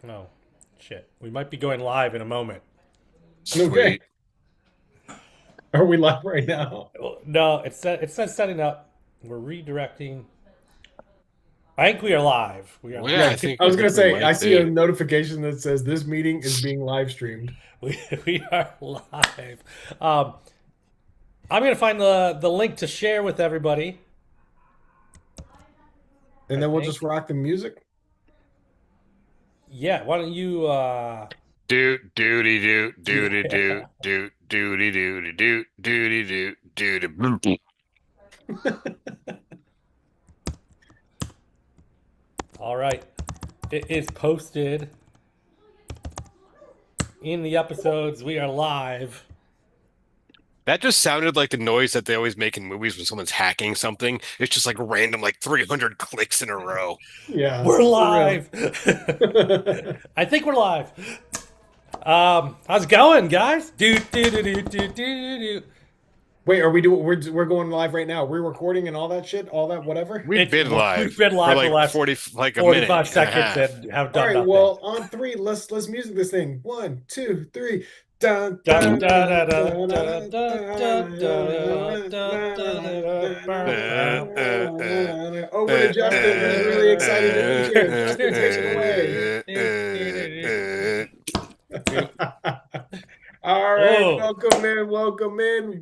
Oh, shit. We might be going live in a moment. Okay. Sweet. Are we live right now? No, it says setting up. We're redirecting. I think we are live. We are Well, yeah, Yeah, live. I think I I was gonna think we say I might see a be. notification that says this meeting is being live streamed. We are live. Um, I'm gonna find the link to share with everybody. And I then we'll just think. rock the music. Yeah. Why don't you? Do doody do doody do Yeah. do doody doody do doody do doody. All right. It is posted in the episodes. We are live. That just sounded like the noise that they always make in movies when someone's hacking something. It's just like random, like 300 clicks in a row. Yeah, We're for real. live. I think we're live. How's it going, guys? Do. Wait, are we doing? We're going live right now. We're recording and all that shit, all that whatever. We've been We've live been for live for the like last 40, like a minute 45 and a seconds half. and have All done right, nothing. well, on three, let's music this thing. One, two, three. Dun, Dun, dun, dun, dun, dun, dun, dun, dun, dun, dun, dun, dun, dun, dun, dun, Uh, uh, uh, dun. Over to uh, Justin, who's really excited to be here. Justin, take it away. All right, Oh,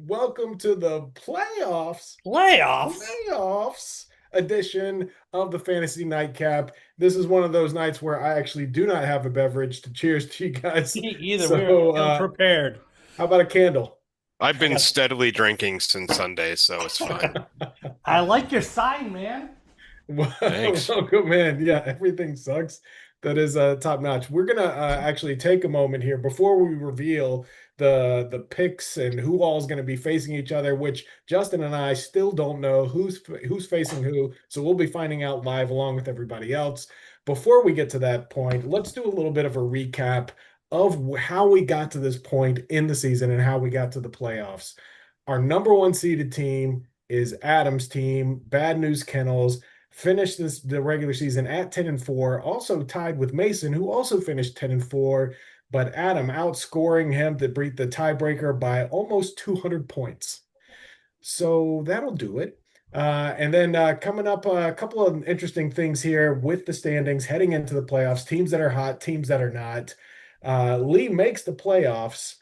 welcome to the playoffs. playoffs. Playoffs edition of the Fantasy Nightcap. This is one of those nights where I actually do not have a beverage to cheers to you guys. Me either. We're So, ill-prepared. how about a candle? I've I been got. steadily drinking since Sunday, so it's fine. I like your sign, man. Thanks. Welcome in. Yeah, everything sucks. That is top notch. We're gonna actually take a moment here before we reveal the picks and who all is going to be facing each other, which Justin and I still don't know who's facing who. So we'll be finding out live along with everybody else. Before we get to that point, let's do a little bit of a recap of how we got to this point in the season and how we got to the playoffs. Our number one seeded team is Adam's team, Bad News Kennels, finished the regular season at 10-4, also tied with Mason, who also finished 10-4, but Adam outscoring him to beat the tiebreaker by almost 200 points. So that'll do it. And then coming up, a couple of interesting things here with the standings heading into the playoffs, teams that are hot, teams that are not. Lee makes the playoffs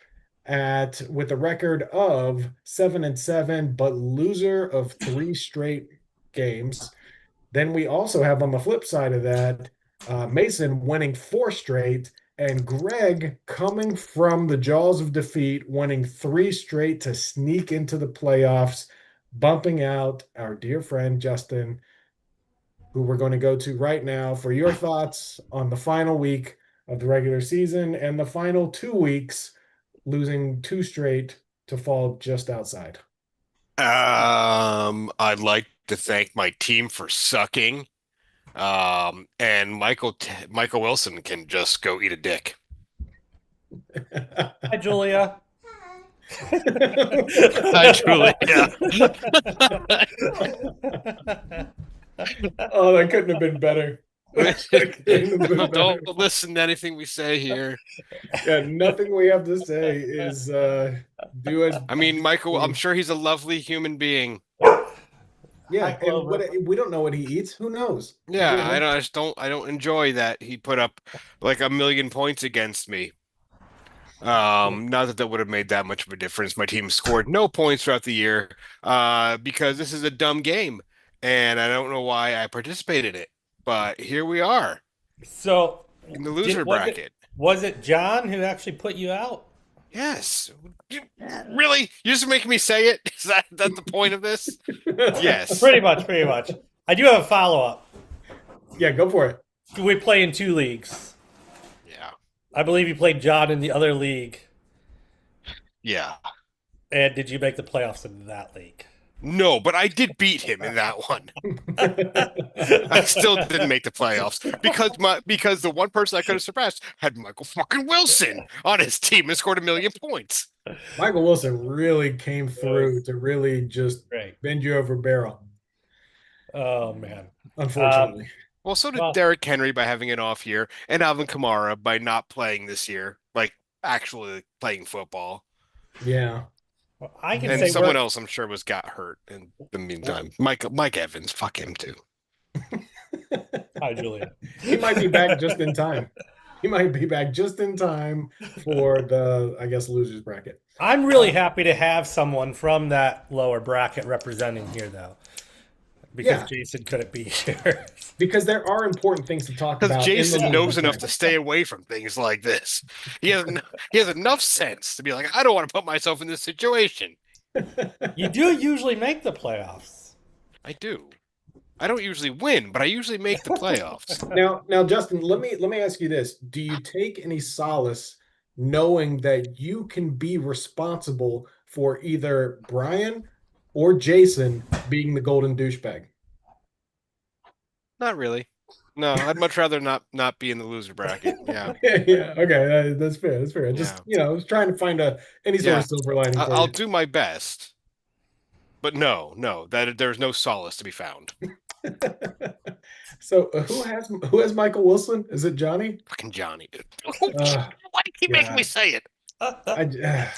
at with a record of 7-7, but loser of three straight games. Then we also have on the flip side of that, Mason winning four straight, and Greg coming from the jaws of defeat, winning three straight to sneak into the playoffs, bumping out our dear friend Justin, who we're going to go to right now for your thoughts on the final week of the regular season and the final 2 weeks, losing two straight to fall just outside. I'd like to thank my team for sucking. And Michael Wilson can just go eat a dick. Hi, Julia. Hi, Julia. Oh, that couldn't have been better. That couldn't have been better. Don't listen to anything we say here. Yeah, nothing we have to say is do as I mean, Michael, I'm we. sure he's a lovely human being. Hi, Yeah, and what Clover. we don't know what he eats. Who knows? Yeah, You know? I don't enjoy that he put up like a million points against me. Not that that would have made that much of a difference. My team scored no points throughout the year, because this is a dumb game, and I don't know why I participated in it. But here we are So, in the did loser bracket. was it John who actually put you out? Yes. Really? You're just making me say it? Is that the point of this? Yes. Pretty much, pretty much. I do have a follow-up. Yeah, go for it. We play in two leagues. Yeah. I believe you played John in the other league. Yeah. And did you make the playoffs in that league? No, but I did beat him in that one. I still didn't make the playoffs because the one person I could have surpassed had Michael fucking Wilson on his team and scored a million points. Michael Wilson really came through to really just Great. bend you over barrel, Oh man. Um, unfortunately. Well, so did Well, Derrick Henry by having an off year, and Alvin Kamara by not playing this year, like actually playing football. Yeah. I can And say Yeah. someone we're. else I'm sure was got hurt in the meantime. Mike Evans, fuck him too. Hi, Julia. He might be back just in time. He might be back just in time for the, I guess, losers bracket. I'm really happy to have someone from that lower bracket representing here, though, because Yeah, Jason couldn't be here. because there are important things to talk Because about in the Jason losers knows enough to bracket. stay away from things like this. He has enough sense to be like, I don't want to put myself in this situation. You do usually make the playoffs. I do. I don't usually win, but I usually make the playoffs. Now, Justin, let me ask you this: do you take any solace knowing that you can be responsible for either Brian or Jason being the golden douchebag? Not really. No, I'd much rather not be in the loser bracket. Yeah. Yeah, okay, that's fair. That's fair. I just, Yeah. I was trying to find any sort Yeah. of silver lining for I'll you. do my best. But no, that there's no solace to be found. So, who has Michael Wilson? Is it Johnny? Fucking Johnny. Uh, Why do you keep making me God, say it? I,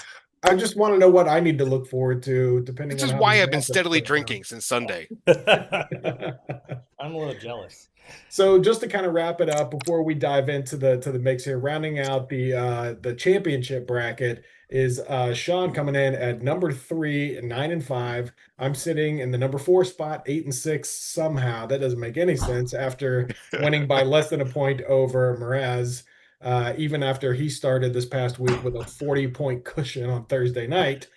I just want to know what I need to look forward to, depending This on is how why these I've been matchups steadily break down. drinking since Sunday. I'm a little jealous. So just to kind of wrap it up before we dive into the mix here, rounding out the championship bracket is Shaun coming in at number 3, 9-5. I'm sitting in the number 4 spot, 8-6. Somehow that doesn't make any sense after winning by less than a point over Mraz. Even after he started this past week with a 40-point cushion on Thursday night.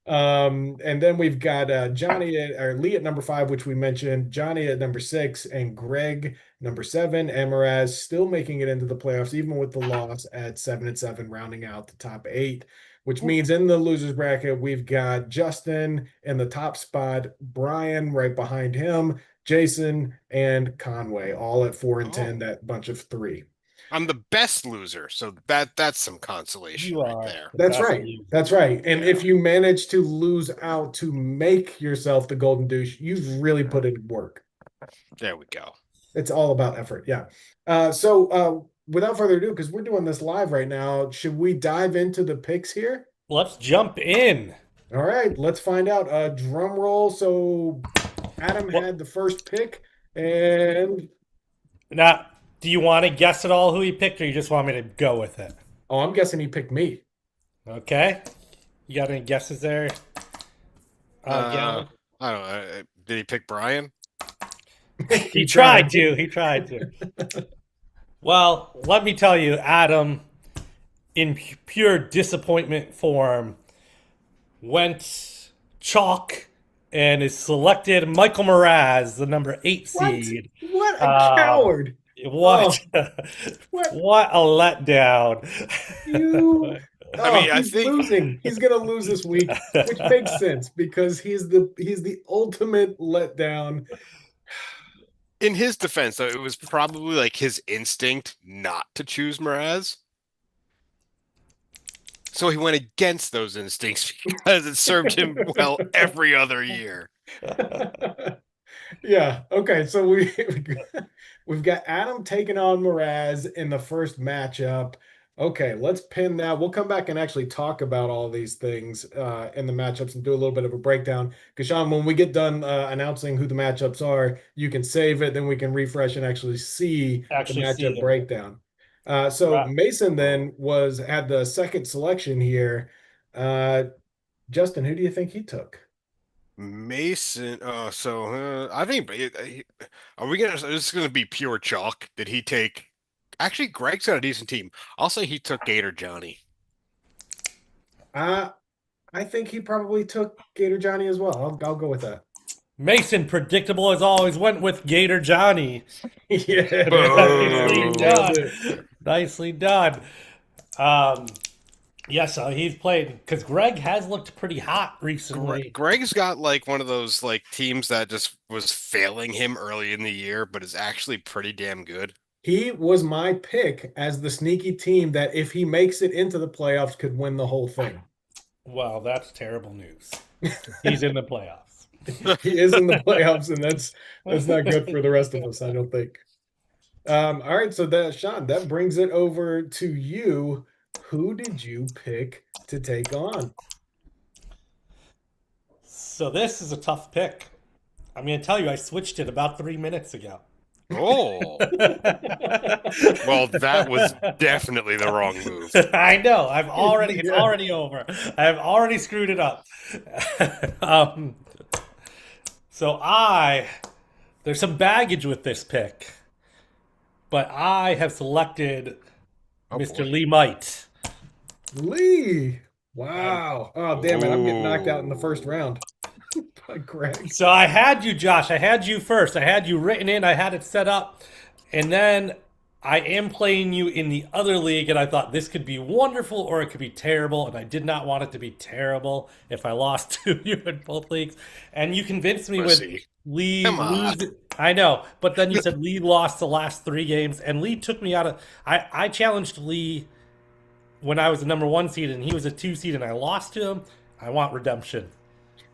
And then we've got Johnny or Lee at number 5, which we mentioned, Johnny at number 6, and Greg number 7. And Mraz still making it into the playoffs, even with the loss at 7-7, rounding out the top 8. Which means in the losers bracket, we've got Justin in the top spot, Brian right behind him, Jason and Conway, all at 4 and 10. Oh, That bunch of 3. I'm the best loser, so that's some consolation You right are there. the That's best right. loser. That's right. And Yeah. if you manage to lose out to make yourself the golden douche, you've really put in work. There we go. It's all about effort. Yeah. So without further ado, because we're doing this live right now, should we dive into the picks here? Let's jump in. All right, let's find out. Drum roll. So Adam Well, had the first pick, and now, do you want to guess at all who he picked, or you just want me to go with it? I'm guessing he picked me. Okay. You got any guesses there? Uh, Gavin? I don't know. Did he pick Brian? He tried to. He tried to. Well, let me tell you, Adam, in pure disappointment form, went chalk and is selected Michael Mraz, the number 8 What? seed. What a Um, coward! What? What What a letdown. you? I mean, I He's think losing. He's gonna lose this week, which makes sense because he's the ultimate letdown. in his defense, though, it was probably like his instinct not to choose Mraz. So he went against those instincts because it served him well every other year. Yeah. Okay. So we've got Adam taking on Mraz in the first matchup. Okay, let's pin that. We'll come back and actually talk about all these things in the matchups and do a little bit of a breakdown. Because Shaun, when we get done announcing who the matchups are, you can save it, then we can refresh and actually see the Actually, see matchup them. breakdown. So Right. Mason then had the second selection here. Justin, who do you think he took? Mason. I think. Are we gonna? This is gonna be pure chalk. Did he take? Actually, Greg's got a decent team. I'll say he took Gator Johnny. Uh, I think he probably took Gator Johnny as well. I'll go with that. Mason, predictable as always, went with Gator Johnny. Yeah, Nicely Boom. nailed done. it. Nicely done. Um, yeah, so he's played because Greg has looked pretty hot recently. Greg's got like one of those like teams that just was failing him early in the year, but is actually pretty damn good. He was my pick as the sneaky team that if he makes it into the playoffs could win the whole thing. Well, that's terrible news. He's in the playoffs. He is in the playoffs, and that's not good for the rest of us, I don't think. All right, so Sean, that brings it over to you. Who did you pick to take on? So this is a tough pick. I'm going to tell you, I switched it about 3 minutes ago. Oh, well, that was definitely the wrong move. I know. It's Yeah. already over. I've already screwed it up. um, so there's some baggage with this pick, but I have selected Oh Mr. boy. Lee Might. Lee. I'm Wow. Oh, damn it. I'm getting knocked out in the first Oh. round by Greg. So I had you, Josh. I had you first. I had you written in. I had it set up. And then I am playing you in the other league, and I thought this could be wonderful or it could be terrible. And I did not want it to be terrible if I lost to you in both leagues. And you convinced me with Pussy. Lee Come on. lose. I know. But then you said Lee lost the last 3 games, and Lee took me out of. I challenged Lee when I was the number 1 seed, and he was a 2 seed, and I lost to him. I want redemption.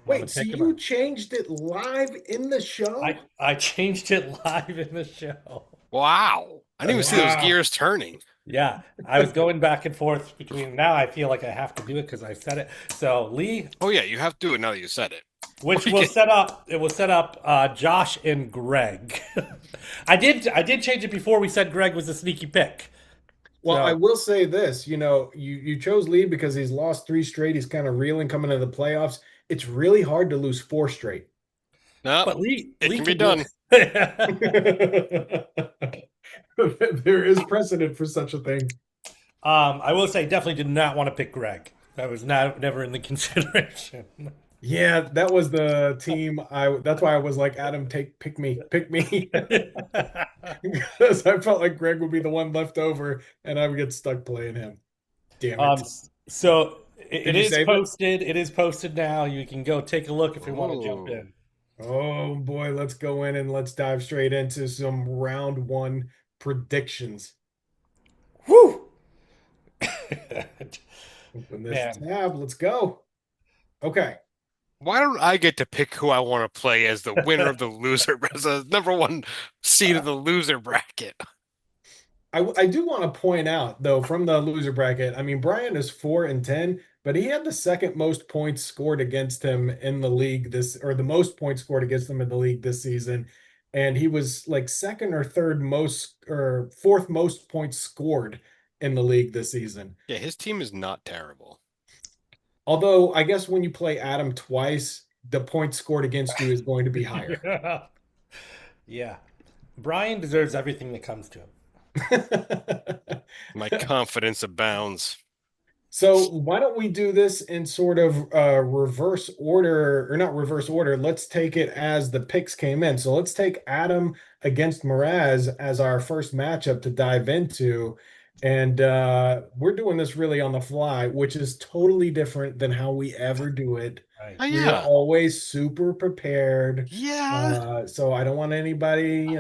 I'm going Wait, to so pick him up. you changed it live in the I show? I changed it live in the show. Wow. I didn't even see those Wow. gears turning. Yeah, I was going back and forth between. Now I feel like I have to do it because I said it. So Lee, Oh yeah, you have to do it now that you said it. which will Like, set up it will set up Josh and Greg. I did change it before we said Greg was a sneaky pick. Well, I So, will say this, you chose Lee because he's lost 3 straight. He's kind of reeling coming into the playoffs. It's really hard to lose 4 straight. no, but Lee it Lee can be can do done. it. There is precedent for such a thing. I will say, definitely did not want to pick Greg. That was not never in the consideration. Yeah, that was the team. That's why I was like, Adam, pick me. Because I felt like Greg would be the one left over and I would get stuck playing him. Damn Um, it. so Did it you is save it? posted. It is posted now. You can go take a look if you want to jump Oh. in. Oh boy, let's go in and let's dive straight into some round one predictions. Whew! Open this Man, tab. Let's go. Okay. Why don't I get to pick who I want to play as the winner of the loser, as the number one seed of the loser bracket? I do want to point out though from the loser bracket, I mean Brian is 4-10, but he had the second most points scored against him in the league or the most points scored against him in the league this season. And he was like second or third most or fourth most points scored in the league this season. Yeah, his team is not terrible. Although I guess when you play Adam twice, the points scored against you is going to be higher. yeah. Brian deserves everything that comes to him. My confidence abounds. So why don't we do this in sort of reverse order, or not reverse order? Let's take it as the picks came in. So let's take Adam against Mraz as our first matchup to dive into. And we're doing this really on the fly, which is totally different than how we ever do it. Right. Oh We are yeah. always super prepared. Yeah. So I don't want anybody,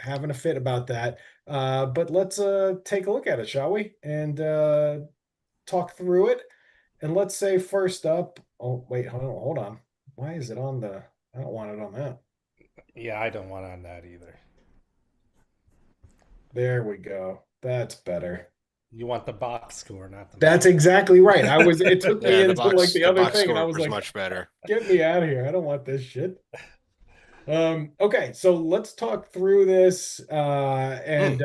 having a fit about that. But let's take a look at it, shall we? And talk through it. And let's say first up, oh wait, hold on. Why is it on the I don't want it on that. Yeah, I don't want on that either. There we go. That's better. You want the box score, not the That's match. exactly right. It took me Yeah, into like the the other box thing, and I score was was like, much better. get me out of here. I don't want this shit. Okay, so let's talk through this. And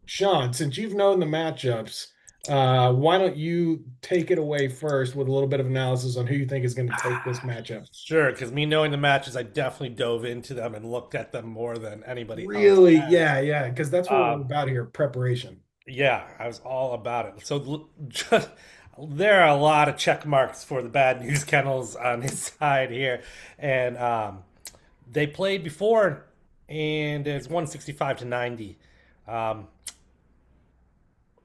Shaun, since you've known the matchups, why don't you take it away first with a little bit of analysis on who you think is going to take this matchup? Sure, because me knowing the matches, I definitely dove into them and looked at them more than anybody else Really? has. Yeah, because that's what we're Um, about here, preparation. yeah, I was all about it. So just, there are a lot of check marks for the bad news kennels on his side here, and they played before, and it's 165-90. Um,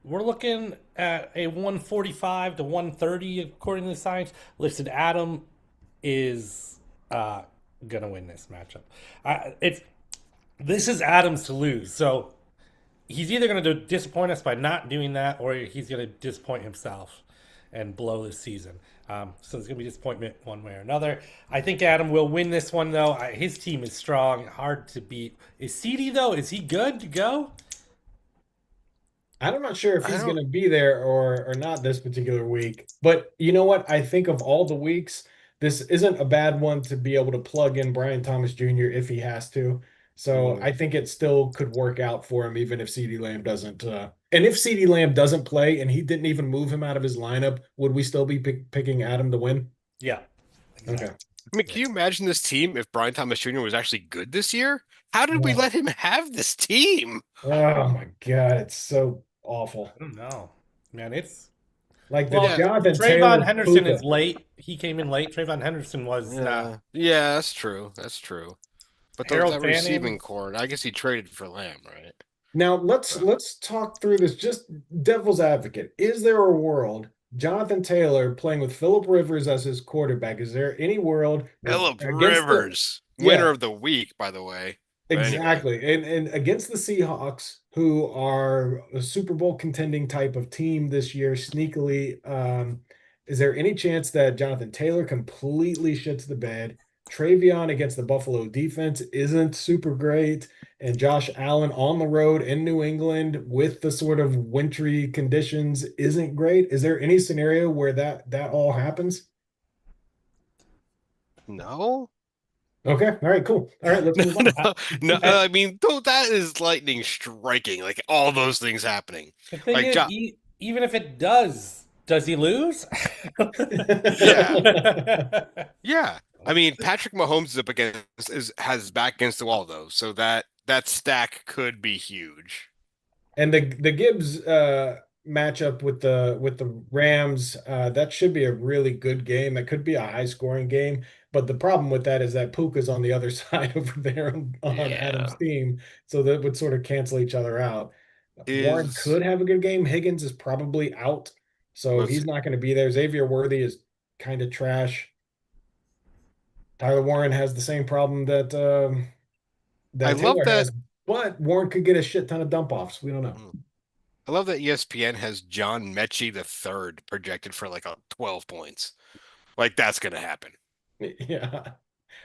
we're looking at a 145-130 according to the science. Listen, Adam is gonna win this matchup. It's this is Adam's to lose, so he's either gonna disappoint us by not doing that, or he's gonna disappoint himself. and blow this season. So there's going to be disappointment one way or another. I think Adam will win this one, though. His team is strong, hard to beat. Is CD, though? Is he good to go? I'm not sure if I he's going don't. to be there or not this particular week, but you know what? I think of all the weeks, this isn't a bad one to be able to plug in Brian Thomas Jr. if he has to. So Mm. I think it still could work out for him, even if CeeDee Lamb doesn't. And if CeeDee Lamb doesn't play and he didn't even move him out of his lineup, would we still be picking Adam to win? Yeah, Okay. exactly. I mean, Yeah. can you imagine this team if Brian Thomas Jr. was actually good this year? How did we Oh, let him have this team? oh my God, it's so awful. I don't know. Man, it's. Like the Well, Yeah, Jonathan Trayvon Taylor Henderson is Puka. late. He came in late. Trayvon Henderson was not. yeah, that's true. That's true. But Harold that Fanning. receiving core, I guess he traded for Lamb, right? Now let's So, let's talk through this. Just devil's advocate. Is there a world Jonathan Taylor playing with Philip Rivers as his quarterback? Is there any world with Philip against the Rivers, winner yeah, of the week, by the way. But anyway, exactly. And against the Seahawks, who are a Super Bowl contending type of team this year, sneakily, is there any chance that Jonathan Taylor completely shits the bed? Travion against the Buffalo defense isn't super great, and Josh Allen on the road in New England with the sort of wintry conditions isn't great. Is there any scenario where that all happens? no. Okay, all right, cool. All right, let's No, move on. no, I, I mean, though that is lightning striking, like all those things happening. the thing Like, is, even if it does he lose? yeah, yeah. I mean, Patrick Mahomes is up against has his back against the wall though, so that stack could be huge. And the Gibbs matchup with the Rams, that should be a really good game. That could be a high scoring game. But the problem with that is that Puka's on the other side over there on Adam's Yeah, team. So that would sort of cancel each other out. Warren is could have a good game. Higgins is probably out. So let's he's see. not going to be there. Xavier Worthy is kind of trash. Tyler Warren has the same problem I that love Taylor that. has, but Warren could get a shit ton of dump offs. We don't know. I love that ESPN has John Mechie the third projected for like a 12 points. Like that's gonna happen. Yeah.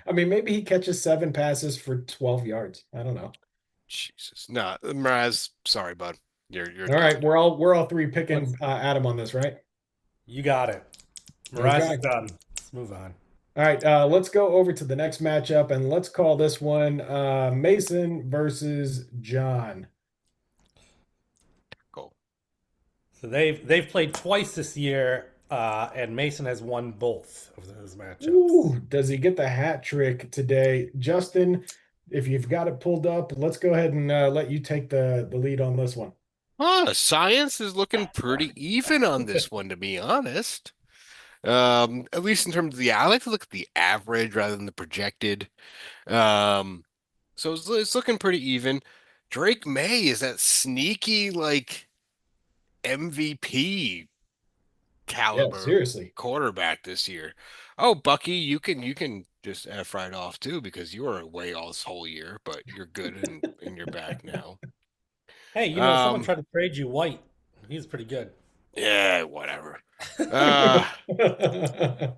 I mean, maybe he catches 7 passes for 12 yards. I don't know. Jesus. No, Mraz, sorry, bud. You're All right, done. we're all three picking Let's. Adam on this, right? You got it. Mraz is Okay. done. Let's move on. All right, let's go over to the next matchup and let's call this one Mason versus John. Cool. So they've played twice this year, and Mason has won both of those matchups. Ooh, does he get the hat trick today? Justin, if you've got it pulled up, let's go ahead and let you take the lead on this one. Science is looking pretty even on this one, to be honest. At least in terms of I like to look at the average rather than the projected. Um, so it's looking pretty even. Drake May is that sneaky like MVP Yeah, caliber seriously. quarterback this year. Oh, Bucky, you can just F right off too because you were away all this whole year, but you're good and you're back now. Hey, someone Um, tried to trade you White. He's pretty good. yeah, whatever. Uh,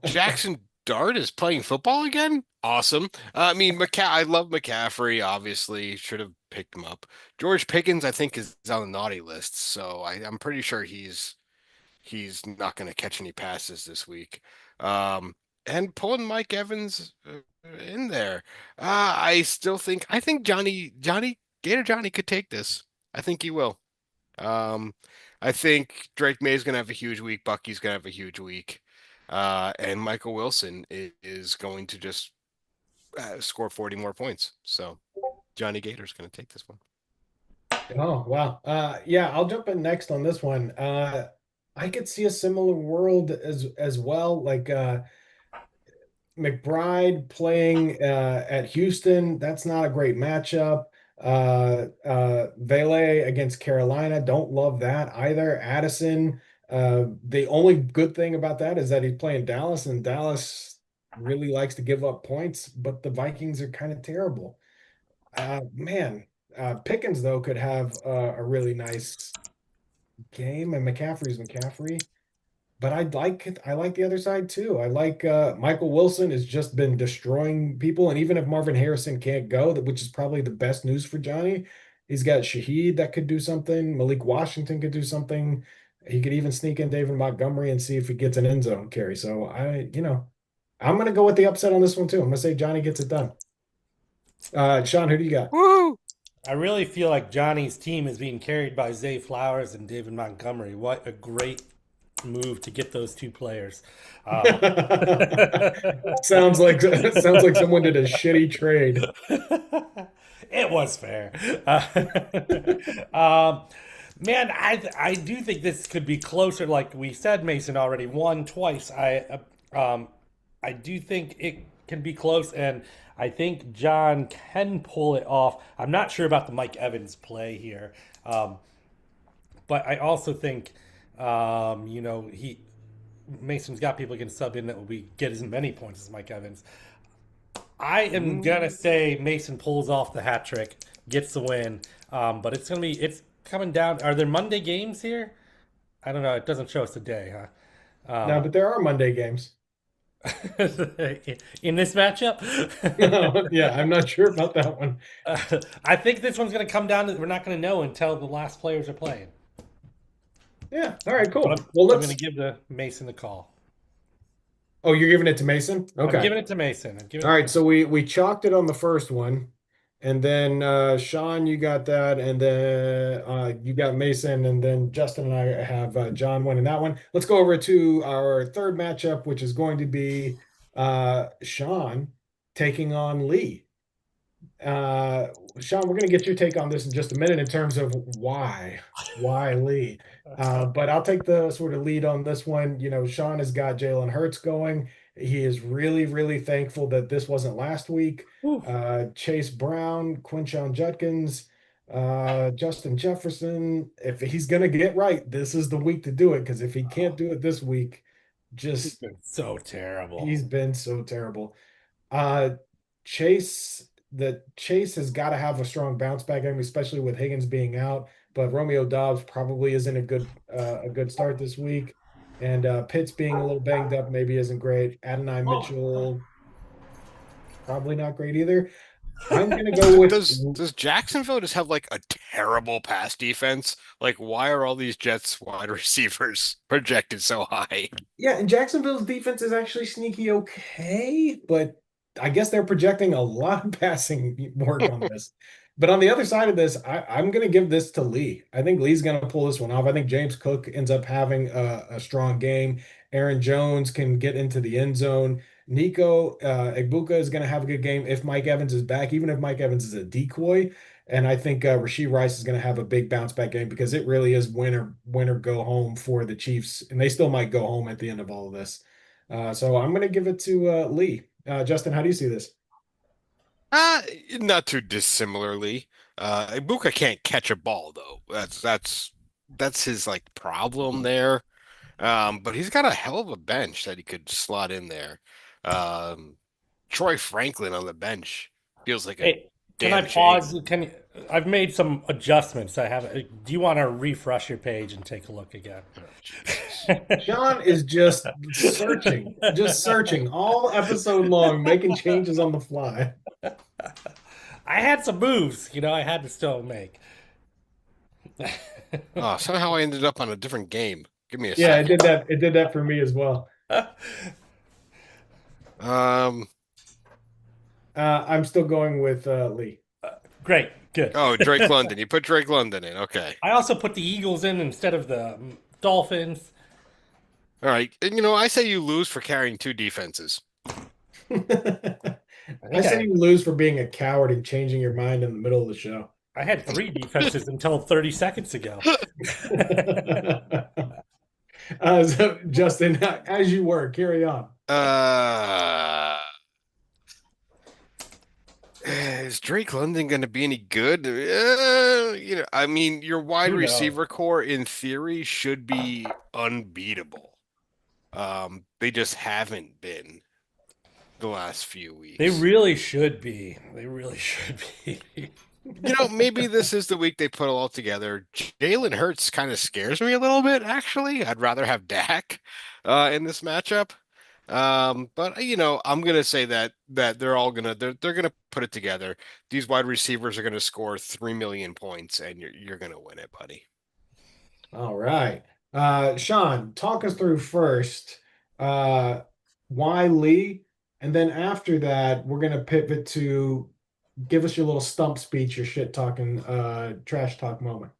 Jackson Dart is playing football again. Awesome. I mean, I love McCaffrey. Obviously, should have picked him up. George Pickens, I think, is on the naughty list, so I'm pretty sure he's not going to catch any passes this week. Um, and pulling Mike Evans in there. I think Johnny could take this. I think he will. Um, I think Drake May is going to have a huge week. Bucky's going to have a huge week. And Michael Wilson is going to just score 40 more points. So Johnny Gator's going to take this one. Oh, wow. Yeah, I'll jump in next on this one. I could see a similar world as well. Like McBride playing at Houston, that's not a great matchup. Vele against Carolina, don't love that either. Addison, the only good thing about that is that he's playing Dallas, and Dallas really likes to give up points, but the Vikings are kind of terrible. Man, Pickens though could have a really nice game, and McCaffrey's McCaffrey. but I like the other side too. I like Michael Wilson has just been destroying people, and even if Marvin Harrison can't go, which is probably the best news for Johnny, he's got Shaheed that could do something. Malik Washington could do something. He could even sneak in David Montgomery and see if he gets an end zone carry. So I'm gonna go with the upset on this one too. I'm gonna say Johnny gets it done. Shaun, who do you got? Woo! I really feel like Johnny's team is being carried by Zay Flowers and David Montgomery. What a great move to get those two players. Um, Sounds like someone did a shitty trade. it was fair. Um, man, I do think this could be closer. Like we said, Mason already won twice. I do think it can be close, and I think John can pull it off. I'm not sure about the Mike Evans play here, but I also think he Mason's got people he can sub in that will be get as many points as Mike Evans. I am gonna say Mason pulls off the hat trick, gets the win, but it's coming down. Are there Monday games here? I don't know. It doesn't show us the day, huh? No, but there are Monday games. In this matchup, Yeah, I'm not sure about that one. I think this one's gonna come down to we're not gonna know until the last players are playing. Yeah. All right, But cool. I'm, Well, I'm gonna let's. give the Mason the call. Oh, you're giving it to Mason? I'm Okay. giving it to Mason. I'm giving All it right. to So we chalked it on the first one, and then Shaun, you got that, and then you got Mason, and then Justin and I have John winning that one. Let's go over to our third matchup, which is going to be Shaun taking on Lee. Uh, Shaun, we're going to get your take on this in just a minute in terms of why Lee. But I'll take the sort of lead on this one. Shaun has got Jalen Hurts going. He is really, really thankful that this wasn't last week. Whew. Chase Brown, Quinshon Judkins, Justin Jefferson. If he's going to get right, this is the week to do it. Because if he can't do it this week, He's just been so terrible. he's been so terrible. Uh, Chase has got to have a strong bounce back game, especially with Higgins being out. But Romeo Dobbs probably isn't a good start this week, and Pitts being a little banged up maybe isn't great. Adonai Mitchell probably not great either. I'm gonna go with Does Jacksonville just have like a terrible pass defense? Like, why are all these Jets wide receivers projected so high? Yeah, and Jacksonville's defense is actually sneaky okay, but I guess they're projecting a lot of passing work on this. But on the other side of this, I'm going to give this to Lee. I think Lee's going to pull this one off. I think James Cook ends up having a strong game. Aaron Jones can get into the end zone. Nico Egbuka is going to have a good game if Mike Evans is back, even if Mike Evans is a decoy. And I think Rashee Rice is going to have a big bounce back game because it really is win or go home for the Chiefs, and they still might go home at the end of all of this. So I'm going to give it to Lee. Justin, how do you see this? Uh, Not too dissimilarly. Ibuka can't catch a ball though. That's his like problem there. But he's got a hell of a bench that he could slot in there. Um, Troy Franklin on the bench feels like a Hey, can I damn shame. pause? I've made some adjustments. I have. Do you want to refresh your page and take a look again? Oh, Jesus. Sean is just searching all episode long, making changes on the fly. I had some moves, I had to still make. Oh, somehow I ended up on a different game. Give me a Yeah, it second. did that. It did that for me as well. Um, I'm still going with Lee. Great, good. oh, Drake London. You put Drake London in. Okay. I also put the Eagles in instead of the Dolphins. All right. And, I say you lose for carrying two defenses. I say you lose for being a coward and changing your mind in the middle of the show. I had three defenses until 30 seconds ago. So Justin, as you were, carry on. Is Drake London going to be any good? I mean, your wide Who knows? receiver core in theory should be unbeatable. They just haven't been the last few weeks. They really should be. They really should be. Maybe this is the week they put it all together. Jalen Hurts kind of scares me a little bit, actually. I'd rather have Dak. in this matchup. But I'm gonna say that they're gonna put it together. These wide receivers are gonna score 3 million points, and you're gonna win it, buddy. All right. Shaun, talk us through first why Lee, and then after that, we're gonna pivot to give us your little stump speech, your shit talking, trash talk moment.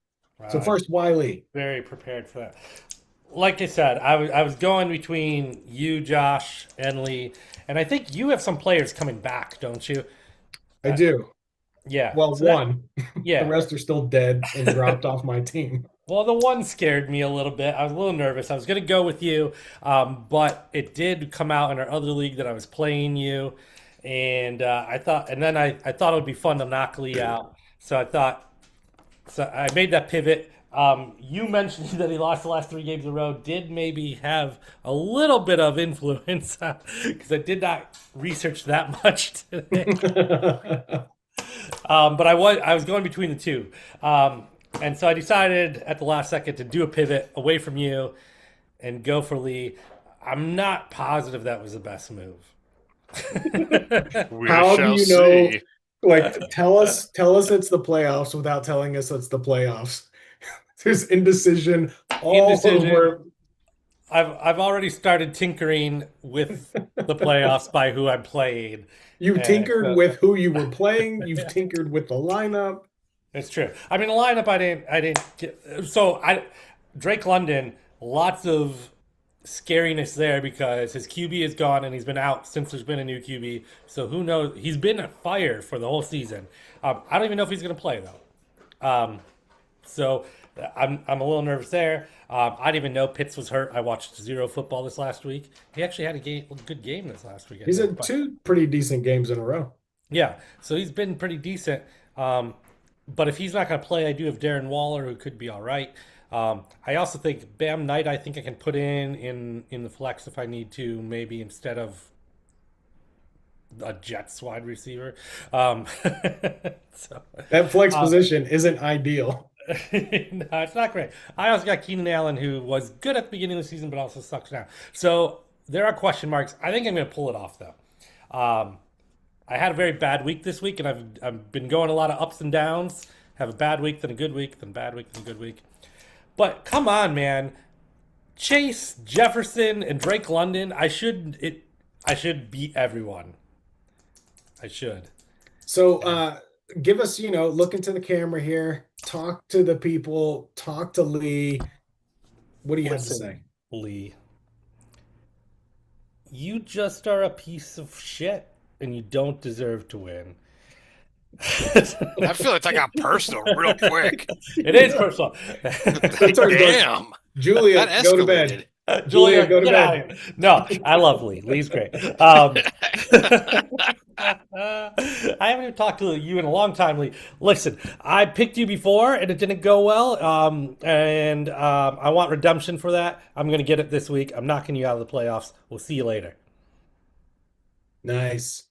So Right. first, why Lee? Very prepared for that. Like I said, I was going between you, Josh, and Lee, and I think you have some players coming back, don't you? I do. Yeah. Well, So that one. The yeah. rest are still dead and dropped off my team. Well, the one scared me a little bit. I was a little nervous. I was going to go with you, but it did come out in our other league that I was playing you, and I thought, and then I thought it would be fun to knock Lee out. So I thought, so I made that pivot. You mentioned that he lost the last 3 games in a row. Did maybe have a little bit of influence because I did not research that much today. But I was going between the two. And so I decided at the last second to do a pivot away from you and go for Lee. I'm not positive that was the best move. We How do shall you know? see. Like, tell us it's the playoffs without telling us it's the playoffs. There's indecision all Indecision. over. I've already started tinkering with the playoffs by who I'm playing. You've And tinkered with who you were playing. You've tinkered with the lineup. it's true. I mean, the lineup I didn't get, so I Drake London, lots of scariness there because his QB is gone and he's been out since there's been a new QB. So who knows? He's been a fire for the whole season. I don't even know if he's going to play though. So I'm a little nervous there. I didn't even know Pitts was hurt. I watched zero football this last week. He actually had a good game this last week, I He's think. had But two pretty decent games in a row. yeah, so he's been pretty decent. But if he's not going to play, I do have Darren Waller who could be all right. I also think Bam Knight. I think I can put in the flex if I need to, maybe instead of a Jets wide receiver. So That flex position isn't ideal. no, it's not great. I also got Keenan Allen, who was good at the beginning of the season, but also sucks now. So there are question marks. I think I'm going to pull it off, though. I had a very bad week this week, and I've been going a lot of ups and downs. Have a bad week, then a good week, then a bad week, then a good week. But come on, man. Chase, Jefferson, and Drake London. I should beat everyone. I should. So give us, look into the camera here, talk to the people, talk to Lee. What do you have to say? Listen, Lee. You just are a piece of shit, and you don't deserve to win. I feel like I got personal real quick. It is personal. That's our Damn, Julia, that go to escalated. bed. Julia, go to get out bed. of here. No, I love Lee. Lee's great. I haven't even talked to you in a long time, Lee. Listen, I picked you before and it didn't go well. And I want redemption for that. I'm going to get it this week. I'm knocking you out of the playoffs. We'll see you later. Nice.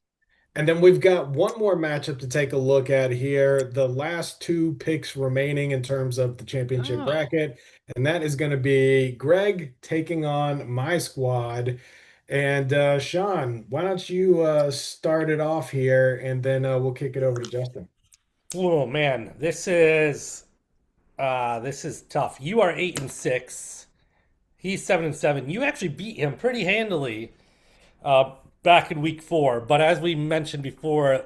And then we've got one more matchup to take a look at here. The last two picks remaining in terms of the championship Oh. bracket. And that is going to be Greg taking on my squad. And Shaun, why don't you start it off here and then we'll kick it over to Justin. Oh man, this is tough. You are 8-6. He's 7-7. You actually beat him pretty handily back in week 4. But as we mentioned before,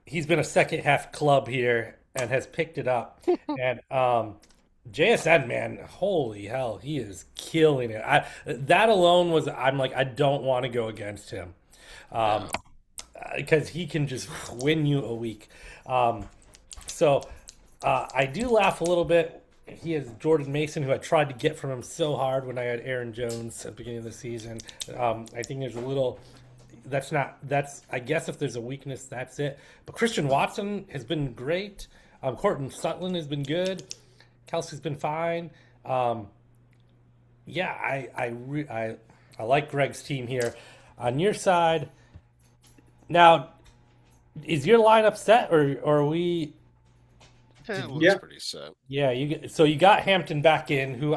he's been a second half club here and has picked it up. And JSN, man, holy hell, he is killing it. That alone was, I'm like, I don't want to go against him because he can just win you a week. So I do laugh a little bit. He has Jordan Mason, who I tried to get from him so hard when I had Aaron Jones at the beginning of the season. I think there's a little. That's I guess if there's a weakness, that's it. But Christian Watson has been great. Cortland Sutton has been good. Kelsey's been fine. Yeah, I like Greg's team here. On your side, now is your lineup set or are we? It looks Yeah. pretty set. Yeah, so you got Hampton back in, who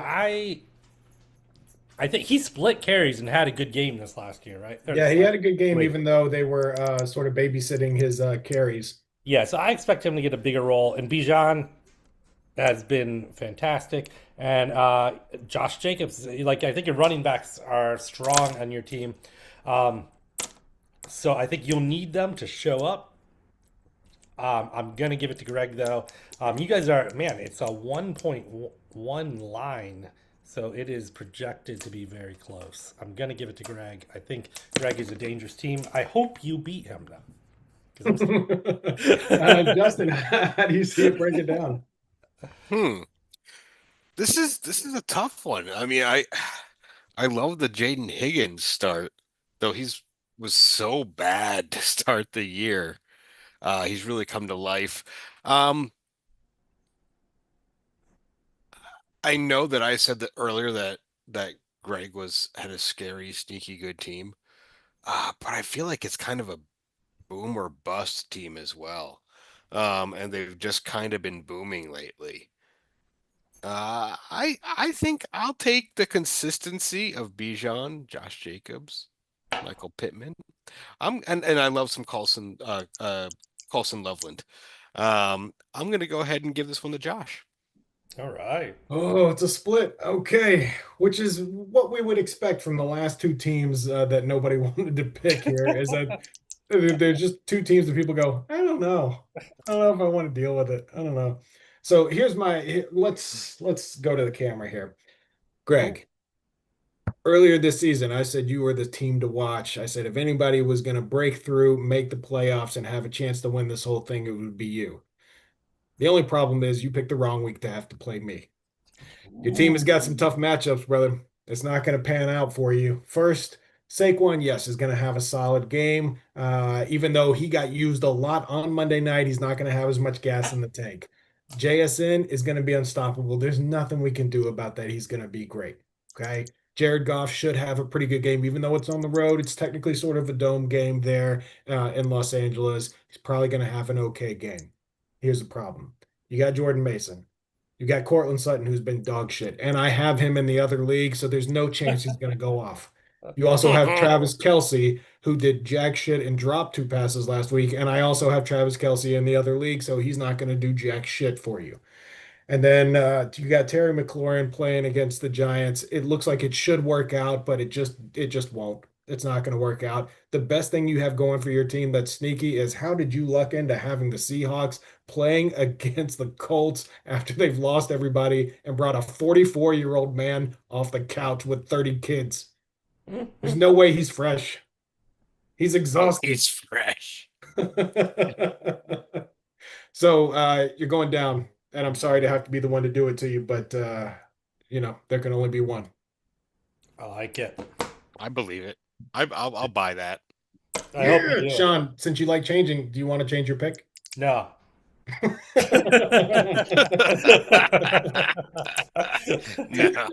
I think he split carries and had a good game this last year, right? Or Yeah, this he last had a good game, wait. even though they were sort of babysitting his carries. Yeah, so I expect him to get a bigger role. And Bijan has been fantastic. And Josh Jacobs, like I think your running backs are strong on your team. Um, so I think you'll need them to show up. I'm gonna give it to Greg though. You guys are man, it's a 1.1 line, so it is projected to be very close. I'm gonna give it to Greg. I think Greg is a dangerous team. I hope you beat him though, because Justin, how do you see it? Break it down. Hmm. This is a tough one. I mean, I love the Jaden Higgins start, though he's was so bad to start the year. He's really come to life. Um, I know that I said that earlier that Greg was had a scary, sneaky good team. But I feel like it's kind of a boom or bust team as well. And they've just kind of been booming lately. I think I'll take the consistency of Bijan, Josh Jacobs, Michael Pittman. And I love some Colson Loveland. I'm gonna go ahead and give this one to Josh. all right. Oh, it's a split. Okay, which is what we would expect from the last two teams that nobody wanted to pick here. Is that there's just two teams that people go, I don't know. I don't know if I want to deal with it. I don't know. So here's let's go to the camera here. Oh, Greg, earlier this season, I said you were the team to watch. I said if anybody was going to break through, make the playoffs, and have a chance to win this whole thing, it would be you. The only problem is you picked the wrong week to have to play me. Your team has got some Ooh. tough matchups, brother. It's not going to pan out for you. First, Saquon, yes, is going to have a solid game. Even though he got used a lot on Monday night, he's not going to have as much gas in the tank. JSN is going to be unstoppable. There's nothing we can do about that. He's going to be great. Okay. Jared Goff should have a pretty good game, even though it's on the road. It's technically sort of a dome game there in Los Angeles. He's probably going to have an okay game. Here's the problem: you got Jordan Mason. You got Cortland Sutton, who's been dog shit, and I have him in the other league, so there's no chance he's going to go off. You also have Travis Kelsey, who did jack shit and dropped two passes last week, and I also have Travis Kelsey in the other league, so he's not going to do jack shit for you. And then you got Terry McLaurin playing against the Giants. It looks like it should work out, but it just won't. It's not going to work out. The best thing you have going for your team that's sneaky is how did you luck into having the Seahawks playing against the Colts after they've lost everybody and brought a 44-year-old man off the couch with 30 kids? There's no way he's fresh. He's oh, exhausted. he's fresh. So you're going down, and I'm sorry to have to be the one to do it to you, but there can only be one. I like it. I believe it. I'll buy that. I hope you Yeah, do. Shaun, since you like changing, do you want to change your pick? No. No.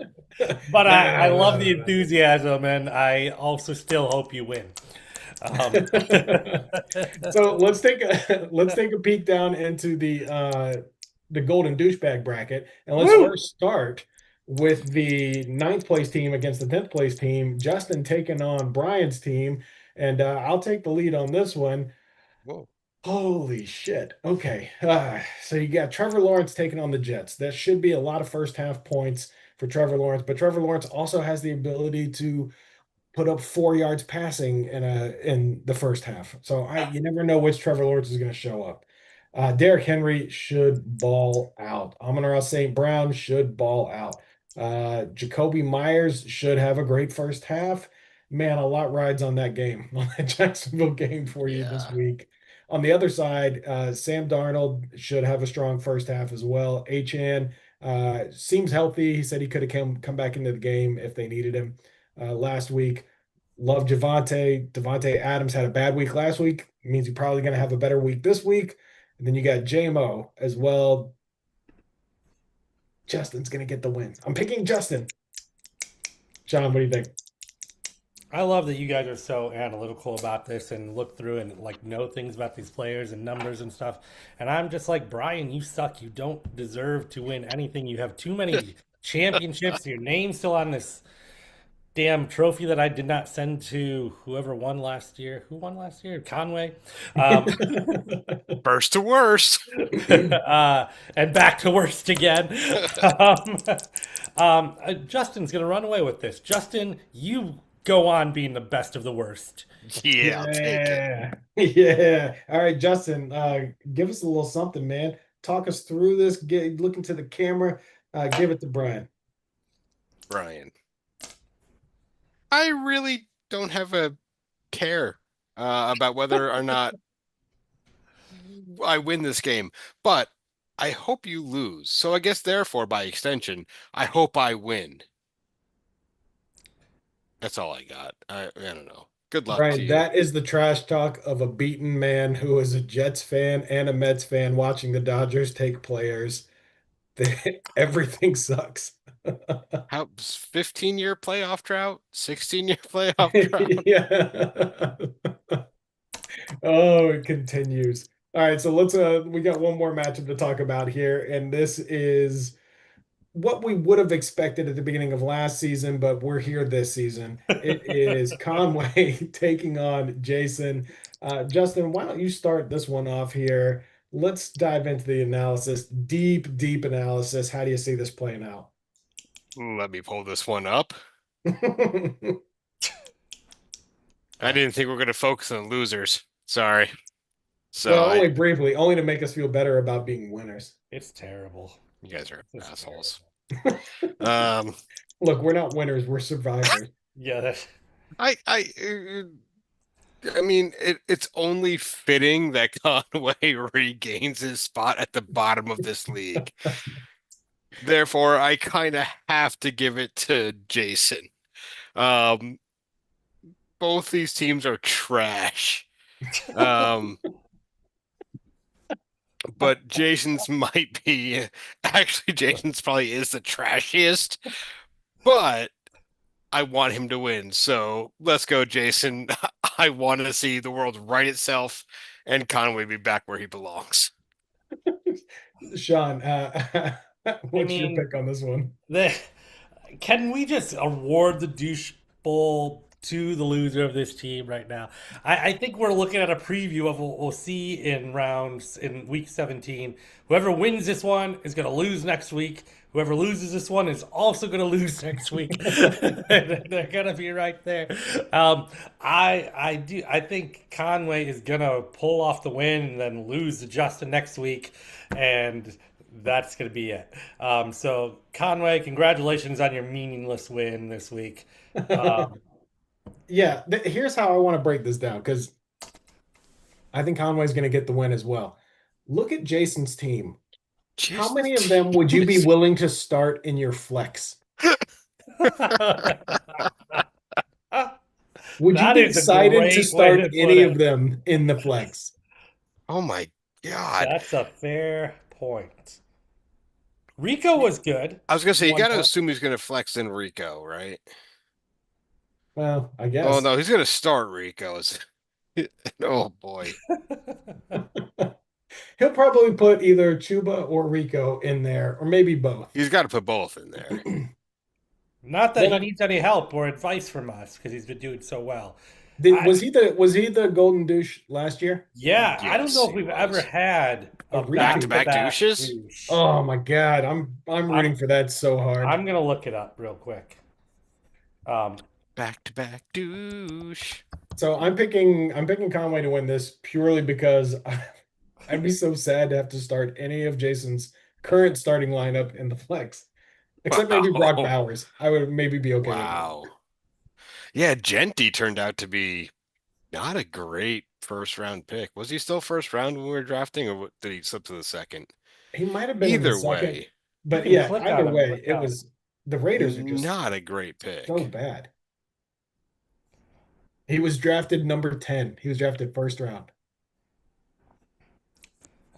But I No, love no, the no, no. enthusiasm, and I also still hope you win. Um, So let's take a peek down into the golden douchebag bracket, and let's Woo! first start with the ninth place team against the 10th place team. Justin taking on Brian's team, and I'll take the lead on this one. Whoa. Holy shit. Okay. So you got Trevor Lawrence taking on the Jets. That should be a lot of first half points for Trevor Lawrence, but Trevor Lawrence also has the ability to put up 4 yards passing in the first half. So you never know which Trevor Lawrence is going to show up. Derrick Henry should ball out. Amon-Ra St. Brown should ball out. Jacoby Myers should have a great first half. Man, a lot rides on that game, on that Jacksonville game for you this Yeah. week. On the other side, Sam Darnold should have a strong first half as well. Achan seems healthy. He said he could have come back into the game if they needed him last week. Love Javante. Devontae Adams had a bad week last week. It means he's probably going to have a better week this week. And then you got JMO as well. Justin's going to get the win. I'm picking Justin. Shaun, what do you think? I love that you guys are so analytical about this and look through and like know things about these players and numbers and stuff. And I'm just like, Brian, you suck. You don't deserve to win anything. You have too many championships. Your name's still on this damn trophy that I did not send to whoever won last year. Who won last year? Conway. Um, First to worst. and back to worst again. Um, Justin's going to run away with this. Justin, you go on being the best of the worst. Yeah, I'll take it. Yeah. Yeah. All right, Justin, give us a little something, man. Talk us through this. Look into the camera. Give it to Brian. Brian. I really don't have a care about whether or not I win this game, but I hope you lose. So I guess therefore, by extension, I hope I win. That's all I got. I don't know. Good luck to Brian, you. that is the trash talk of a beaten man who is a Jets fan and a Mets fan watching the Dodgers take players. Everything sucks. How 15-year playoff drought? 16-year playoff drought? Yeah. Oh, it continues. All right, so let's we got one more matchup to talk about here, and this is what we would have expected at the beginning of last season, but we're here this season. It is Conway taking on Jason. Justin, why don't you start this one off here? Let's dive into the analysis, deep, deep analysis. How do you see this playing out? Let me pull this one up. I didn't think we are going to focus on losers. Sorry. So Well, only briefly, only to make us feel better about being winners. It's terrible. You guys are assholes. Look, we're not winners, we're survivors. Yeah. I mean, it's only fitting that Conway regains his spot at the bottom of this league. Therefore, I kind of have to give it to Jason. Both these teams are trash. But Jason's might be actually Jason's probably is the trashiest, but I want him to win. So let's go, Jason. I want to see the world right itself and Conway be back where he belongs. Shaun, what's your mean, pick on this one? Can we just award the douche bowl to the loser of this team right now? I think we're looking at a preview of what we'll see in rounds in week 17. Whoever wins this one is going to lose next week. Whoever loses this one is also going to lose next week. They're going to be right there. I think Conway is going to pull off the win and then lose to Justin next week, and that's going to be it. So Conway, congratulations on your meaningless win this week. Yeah, here's how I want to break this down because I think Conway's going to get the win as well. Look at Jason's team. How many of them would you be willing to start in your flex? Would you be excited to start any of them in the flex? Oh my God. That's a fair point. Rico was good. I was going to say, you got to assume he's going to flex in Rico, right? Well, I guess. Oh, no, he's going to start Rico. Oh, boy. He'll probably put either Chuba or Rico in there, or maybe both. He's got to put both in there. Not that he needs any help or advice from us because he's been doing so well. Was he the golden douche last year? Yeah, yes, I don't know if we've ever had a back-to-back douches. Oh my God, I'm rooting for that so hard. I'm gonna look it up real quick. Back-to-back douche. So I'm picking Conway to win this purely because I'd be so sad to have to start any of Jason's current starting lineup in the flex. Except maybe Brock Bowers. I would maybe be okay with that. Yeah, Genty turned out to be not a great first round pick. Was he still first round when we were drafting, or did he slip to the second? He might have been either way. But yeah, either way, it was the Raiders are just not a great pick. So bad. He was drafted number 10. He was drafted first round.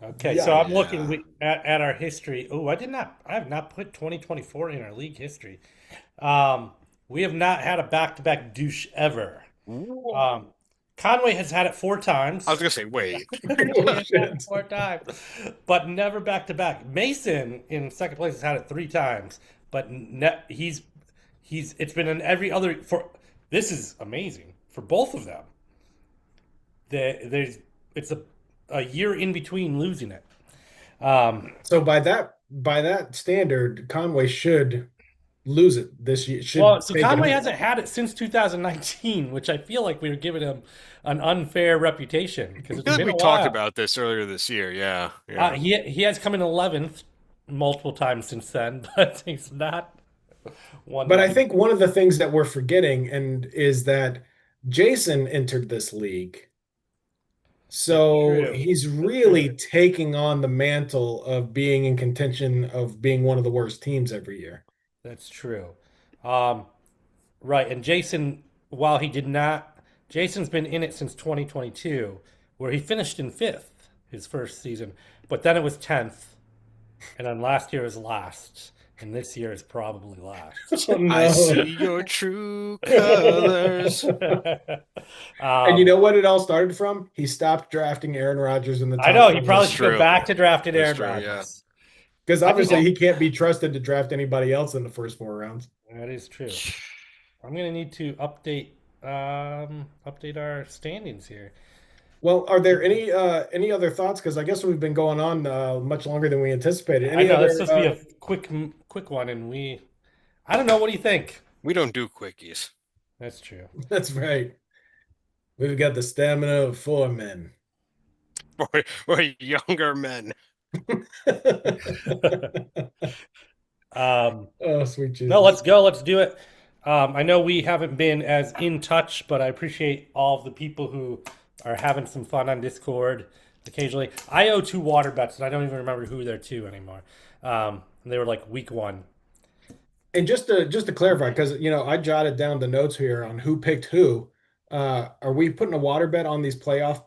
Okay, so I'm looking at our history. Oh, I have not put 2024 in our league history. We have not had a back-to-back douche ever. Conway has had it 4 times. I was gonna say, wait. 4 times, but never back-to-back. Mason in second place has had it 3 times, but he's It's been in every other for this is amazing for both of them. There's it's a year in between losing it. So by that standard, Conway should lose it this year. Well, Should so take it Conway home. hasn't had it since 2019, which I feel like we were giving him an unfair reputation because I it's feel like been we a talked while. about this earlier this year. Yeah, yeah. He has come in 11th multiple times since then, but he's not won But the I league. think one of the things that we're forgetting and is that Jason entered this league. That's So true. he's That's true. really taking on the mantle of being in contention of being one of the worst teams every year. That's true. Um, right. And Jason, while he did not, Jason's been in it since 2022, where he finished in fifth his first season, but then it was 10th, and then last year was last, and this year is probably last. Oh I no. see your true colors. And you um, know what it all started from? He stopped drafting Aaron Rodgers in the I top know he 20 probably That's should go true. back to drafting That's Aaron true. Yeah. Rodgers. because I think obviously that, he can't be trusted to draft anybody else in the first 4 rounds. that is true. I'm gonna need to update our standings here. Well, are there any other thoughts? Because I guess we've been going on much longer than we anticipated. I Any know other this supposed to be a quick one, and I don't know. What do you think? We don't do quickies. That's true. that's right. We've got the stamina of 4 men. We're younger men. Oh, sweet No, Jesus. let's go. Let's do it. I know we haven't been as in touch, but I appreciate all of the people who are having some fun on Discord occasionally. I owe two water bets, and I don't even remember who they're to anymore. They were like week one. And just to clarify, because I jotted down the notes here on who picked who. Are we putting a water bet on these playoff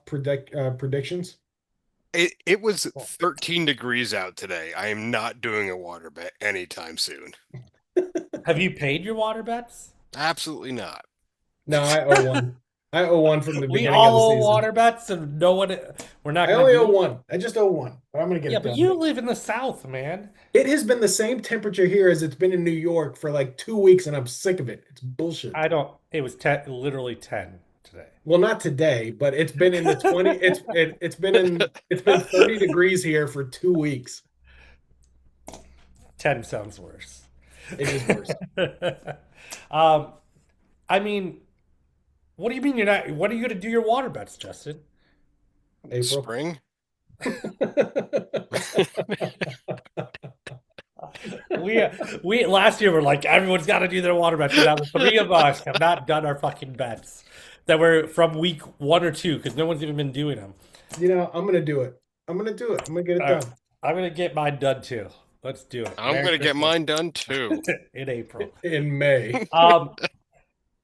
predictions? It was 13 degrees out today. I am not doing a water bet anytime soon. Have you paid your water bets? Absolutely not. No, I owe one. I owe one from the We beginning of the all owe season. water bets, and no one. We're not I going only to owe do it. one. I just owe one, but I'm gonna get Yeah, it but done. you live in the South, man. It has been the same temperature here as it's been in New York for like 2 weeks, and I'm sick of it. It's bullshit. I don't. It was literally 10 today. Well, not today, but it's been in the 20. It's been 30 degrees here for 2 weeks. 10 sounds worse. It is worse. um, I mean, what do you mean you're not? What are you going to do your water bets, Justin? April. Spring? We last year were like everyone's got to do their water bets. And now the three of us have not done our fucking bets that were from week 1 or 2 because no one's even been doing them. I'm gonna do it. I'm gonna do it. I'm gonna get it All right, done I'm gonna get mine done too. Let's do it. I'm Merry gonna get Christmas mine done too. in April. in May.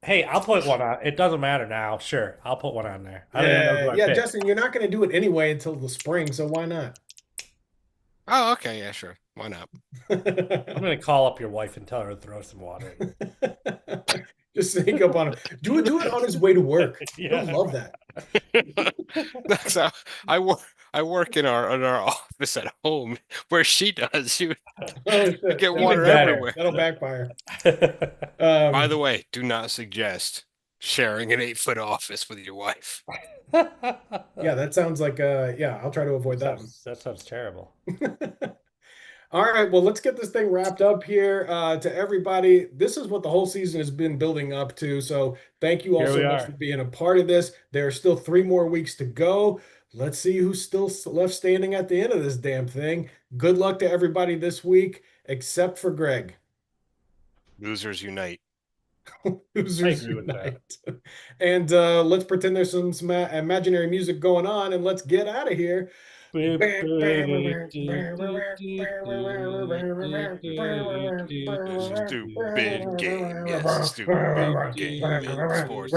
Hey, I'll put one on. It doesn't matter now. Sure, I'll put one on there. I don't even know who I Yeah, picked. Justin, you're not gonna do it anyway until the spring, so why not? Oh, okay, yeah, sure. Why not? I'm gonna call up your wife and tell her to throw some water. Just sneak up on him. Do it on his way to work. Yeah. He'll love that. That's how I work in our office at home where she does. She would Oh, shit. get Even water better. everywhere. That'll backfire. By the way, do not suggest sharing an 8-foot office with your wife. Yeah, that sounds like yeah, I'll try to avoid that one. That sounds terrible. All right, well, let's get this thing wrapped up here. To everybody, this is what the whole season has been building up to. So thank you all Here so we much are. for being a part of this. There are still 3 more weeks to go. Let's see who's still left standing at the end of this damn thing. Good luck to everybody this week, except for Greg. Losers unite. Losers agree with that. unite. And let's pretend there's some imaginary music going on, and let's get out of here. Stupid game. Yes, stupid game. Sports.